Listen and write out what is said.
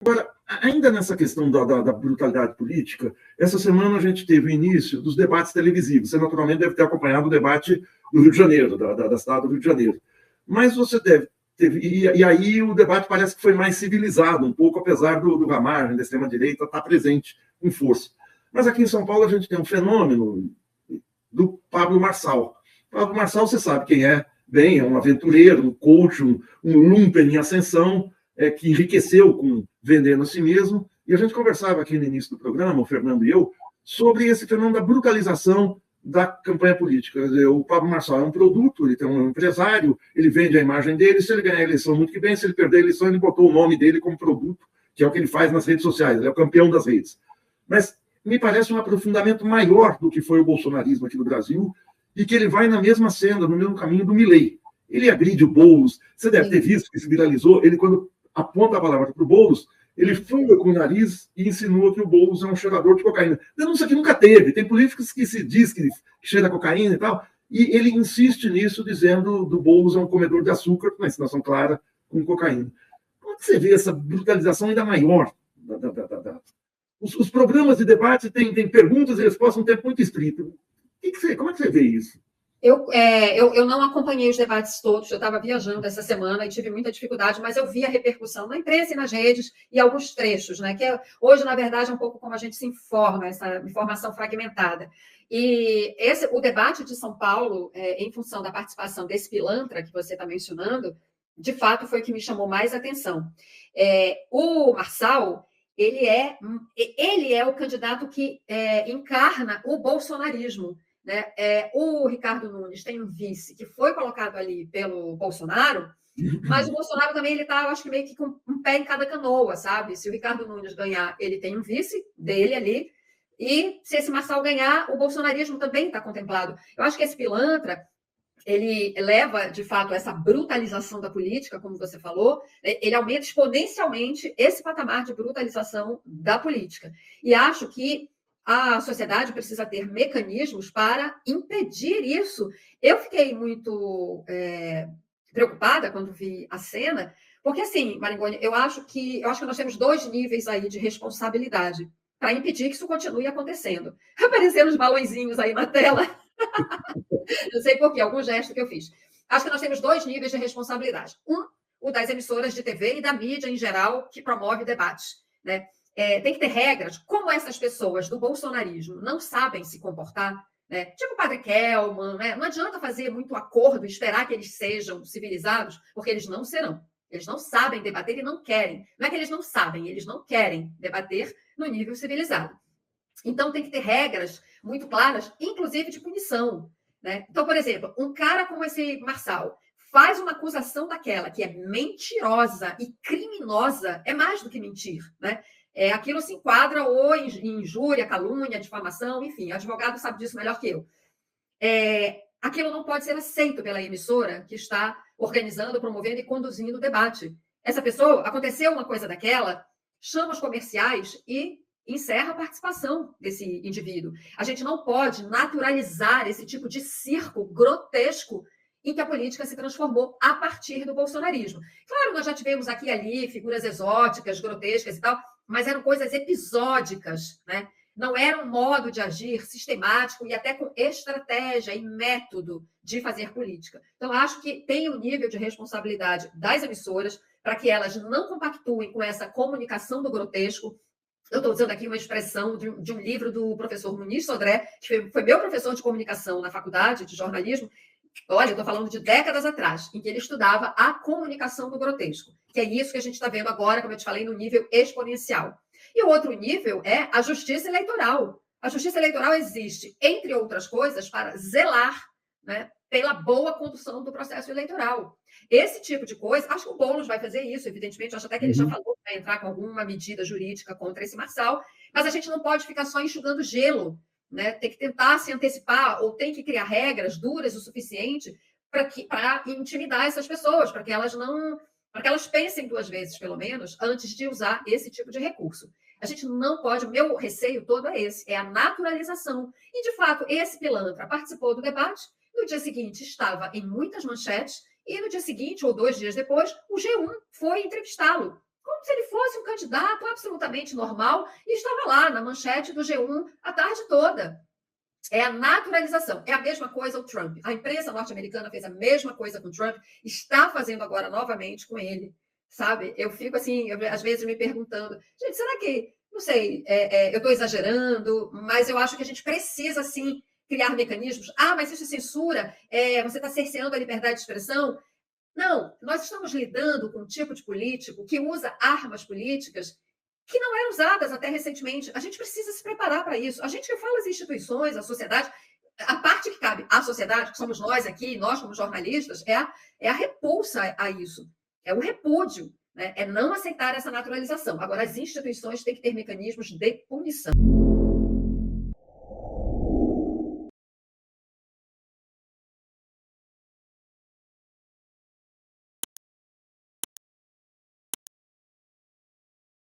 Agora, ainda nessa questão da brutalidade política, essa semana a gente teve o início dos debates televisivos. Você naturalmente deve ter acompanhado o debate do Rio de Janeiro, da cidade do Rio de Janeiro. Mas você deve ter... E aí o debate parece que foi mais civilizado um pouco, apesar da margem da extrema-direita estar presente com força. Mas aqui em São Paulo a gente tem um fenômeno do Pablo Marçal. Pablo Marçal, você sabe quem é, bem, é um aventureiro, um coach, um lumpen em ascensão, que enriqueceu vendendo a si mesmo. E a gente conversava aqui no início do programa, o Fernando e eu, sobre esse fenômeno da brutalização da campanha política. Quer dizer, o Pablo Marçal é um produto, ele tem um empresário, ele vende a imagem dele, se ele ganhar a eleição, muito que bem, se ele perder a eleição, ele botou o nome dele como produto, que é o que ele faz nas redes sociais, ele é o campeão das redes. Mas me parece um aprofundamento maior do que foi o bolsonarismo aqui no Brasil, e que ele vai na mesma senda, no mesmo caminho do Milei. Ele agride o Boulos, você deve ter visto que se viralizou, ele quando aponta a palavra para o Boulos, ele funga com o nariz e insinua que o Boulos é um cheirador de cocaína. Denúncia que nunca teve. Tem políticos que se diz que cheira cocaína e tal, e ele insiste nisso, dizendo do Boulos é um comedor de açúcar, com a ensinação clara, com cocaína. Como é que você vê essa brutalização ainda maior? Os programas de debate têm perguntas e respostas um tempo muito estrito. Como é que você vê isso? Eu não acompanhei os debates todos, eu estava viajando essa semana e tive muita dificuldade, mas eu vi a repercussão na imprensa e nas redes e alguns trechos, né? Que hoje, na verdade, é um pouco como a gente se informa, essa informação fragmentada. E o debate de São Paulo, em função da participação desse pilantra que você está mencionando, de fato foi o que me chamou mais atenção. O Marçal, ele é o candidato que encarna o bolsonarismo. Né? O Ricardo Nunes tem um vice que foi colocado ali pelo Bolsonaro, mas o Bolsonaro também está, eu acho que meio que com um pé em cada canoa, sabe? Se o Ricardo Nunes ganhar, ele tem um vice dele ali, e se esse Marçal ganhar, o bolsonarismo também está contemplado. Eu acho que esse pilantra, ele leva, de fato, essa brutalização da política, como você falou, ele aumenta exponencialmente esse patamar de brutalização da política. E acho que a sociedade precisa ter mecanismos para impedir isso. Eu fiquei muito preocupada quando vi a cena, porque, assim, Maringoni, eu acho que nós temos dois níveis aí de responsabilidade para impedir que isso continue acontecendo. Apareceram os balõezinhos aí na tela. Não sei por quê, algum gesto que eu fiz. Acho que nós temos dois níveis de responsabilidade. O das emissoras de TV e da mídia em geral, que promove debates, né? Tem que ter regras. Como essas pessoas do bolsonarismo não sabem se comportar, né? Tipo o padre Kelman, né? Não adianta fazer muito acordo e esperar que eles sejam civilizados, porque eles não serão. Eles não sabem debater e não querem. Não é que eles não sabem, eles não querem debater no nível civilizado. Então, tem que ter regras muito claras, inclusive de punição, né? Então, por exemplo, um cara como esse Marçal faz uma acusação daquela que é mentirosa e criminosa, é mais do que mentir, né? Aquilo se enquadra ou em injúria, calúnia, difamação, enfim, advogado sabe disso melhor que eu. Aquilo não pode ser aceito pela emissora que está organizando, promovendo e conduzindo o debate. Essa pessoa, aconteceu uma coisa daquela, chama os comerciais e encerra a participação desse indivíduo. A gente não pode naturalizar esse tipo de circo grotesco em que a política se transformou a partir do bolsonarismo. Claro, nós já tivemos aqui e ali figuras exóticas, grotescas e tal, mas eram coisas episódicas, né? Não era um modo de agir sistemático e até com estratégia e método de fazer política. Então, acho que tem um nível de responsabilidade das emissoras para que elas não compactuem com essa comunicação do grotesco. Eu estou usando aqui uma expressão de um livro do professor Muniz Sodré, que foi meu professor de comunicação na faculdade de jornalismo. Olha, eu estou falando de décadas atrás, em que ele estudava a comunicação do grotesco, que é isso que a gente está vendo agora, como eu te falei, no nível exponencial. E o outro nível é a justiça eleitoral. A justiça eleitoral existe, entre outras coisas, para zelar, né, pela boa condução do processo eleitoral. Esse tipo de coisa, acho que o Boulos vai fazer isso, evidentemente, acho até que ele já falou que vai entrar com alguma medida jurídica contra esse Marçal, mas a gente não pode ficar só enxugando gelo, né? Tem que tentar se antecipar ou tem que criar regras duras o suficiente para intimidar essas pessoas, para que elas pensem duas vezes, pelo menos, antes de usar esse tipo de recurso. A gente não pode, o meu receio todo é esse, é a naturalização. E, de fato, esse pilantra participou do debate, no dia seguinte estava em muitas manchetes, e no dia seguinte, ou 2 dias depois, o G1 foi entrevistá-lo. como se ele fosse um candidato absolutamente normal e estava lá na manchete do G1 a tarde toda. É a naturalização. É a mesma coisa o Trump. A imprensa norte-americana fez a mesma coisa com o Trump, está fazendo agora novamente com ele, sabe? Eu fico assim, às vezes me perguntando, gente, será que, não sei, eu estou exagerando, mas eu acho que a gente precisa, sim, criar mecanismos. Ah, mas isso é censura? Você está cerceando a liberdade de expressão? Não, nós estamos lidando com um tipo de político que usa armas políticas que não eram usadas até recentemente. A gente precisa se preparar para isso. A gente que fala as instituições, a sociedade, a parte que cabe à sociedade, que somos nós aqui, nós como jornalistas, é a repulsa a isso, é o repúdio, né? É não aceitar essa naturalização. Agora, as instituições têm que ter mecanismos de punição.